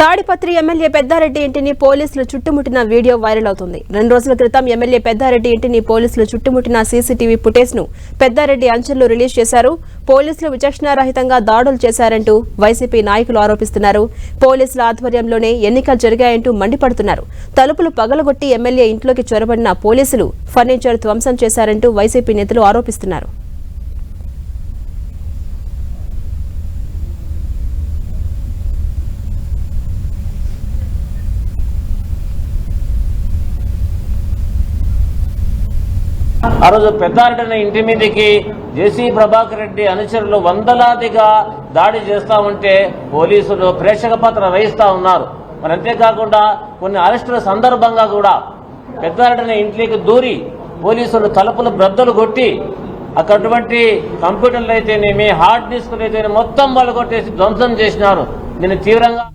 Tadipatri MLA Peddareddy ఇంటిని పోలీసులు చుట్టుముట్టిన video viral అవుతుంది. 2 రోజుల క్రితం ఎమ్మెల్యే పెద్దారెడ్డి ఇంటిని పోలీసులు చుట్టుముట్టిన సీసీటీవీ ఫుటేజ్ ను పెద్దారెడ్డి అంచెల్లో రిలీజ్ చేశారు. పోలీసులు విచక్షణారహితంగా దాడులు చేశారంటూ వైసీపీ నాయకులు ఆరోపిస్తున్నారు. పోలీసుల ఆధ్వర్యంలోనే ఎన్నికలు జరిగాయంటూ మండిపడుతున్నారు. తలుపులు పగలగొట్టి ఎమ్మెల్యే ఇంట్లోకి చొరబడిన పోలీసులు ఫర్నిచర్ ధ్వంసం చేశారంటూ వైసీపీ నేతలు ఆరోపిస్తున్నారు. ఆ రోజు పెద్దారెడ్డి ఇంటి మీదకి జేసీ ప్రభాకర్ రెడ్డి అనుచరులు వందలాదిగా దాడి చేస్తా ఉంటే పోలీసులు ప్రేక్షక పాత్ర వహిస్తా ఉన్నారు. మరి అంతేకాకుండా కొన్ని అరెస్టుల సందర్భంగా కూడా పెద్దారెడ్డి ఇంట్లోకి దూరి పోలీసులు తలుపులు బ్రద్దలు కొట్టి అక్కడటువంటి కంప్యూటర్లు అయితేనేమి హార్డ్ డిస్కులు అయితేనే మొత్తం వాళ్ళు కొట్టేసి ధ్వంసం చేసినారు. దీన్ని తీవ్రంగా